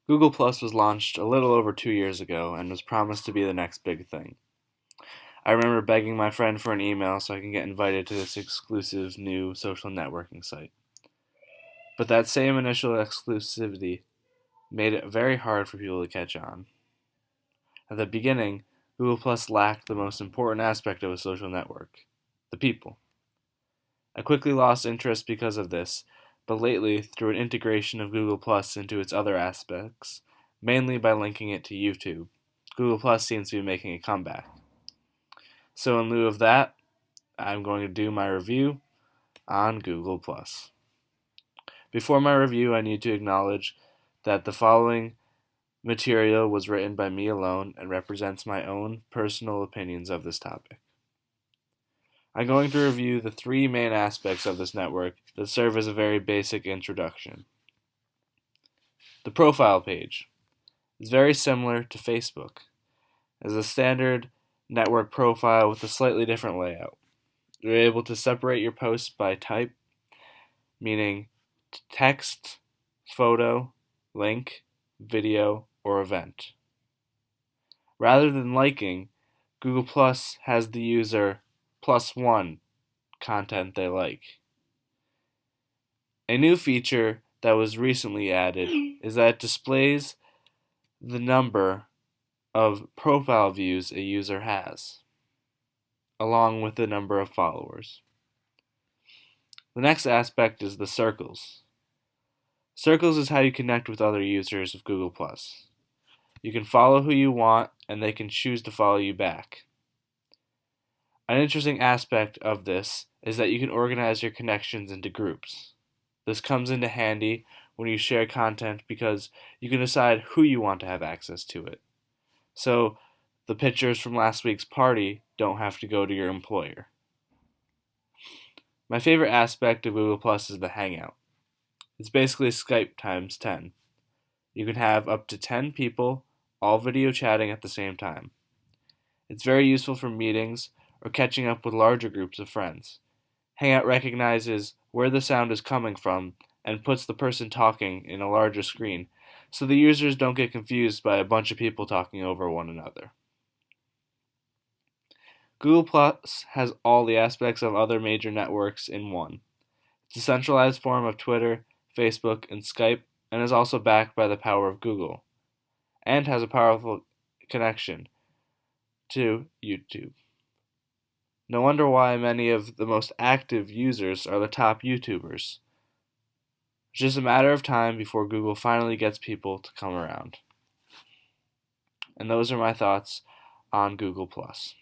Google Plus was launched a little over 2 years ago and was promised to be the next big thing. I remember begging my friend for an email so I can get invited to this exclusive new social networking site. But that same initial exclusivity made it very hard for people to catch on. At the beginning, Google Plus lacked the most important aspect of a social network: the people. I quickly lost interest because of this, but lately, through an integration of Google Plus into its other aspects, mainly by linking it to YouTube, Google Plus seems to be making a comeback. So, in lieu of that, I'm going to do my review on Google Plus. Before my review, I need to acknowledge that the following material was written by me alone and represents my own personal opinions of this topic. I'm going to review the three main aspects of this network that serve as a very basic introduction. The profile page is very similar to Facebook, as a standard network profile with a slightly different layout. You're able to separate your posts by type, meaning text, photo, link, video, or event. Rather than liking, Google Plus has the user +1 content they like. A new feature that was recently added is that it displays the number of profile views a user has, along with the number of followers. The next aspect is the circles. Circles is how you connect with other users of Google+. You can follow who you want, and they can choose to follow you back. An interesting aspect of this is that you can organize your connections into groups. This comes into handy when you share content because you can decide who you want to have access to it. So, the pictures from last week's party don't have to go to your employer. My favorite aspect of Google Plus is the Hangout. It's basically Skype times 10. You can have up to 10 people all video chatting at the same time. It's very useful for meetings or catching up with larger groups of friends. Hangout recognizes where the sound is coming from and puts the person talking in a larger screen so the users don't get confused by a bunch of people talking over one another. Google Plus has all the aspects of other major networks in one. It's a centralized form of Twitter, Facebook, and Skype, and is also backed by the power of Google, and has a powerful connection to YouTube. No wonder why many of the most active users are the top YouTubers. It's just a matter of time before Google finally gets people to come around. And those are my thoughts on Google Plus.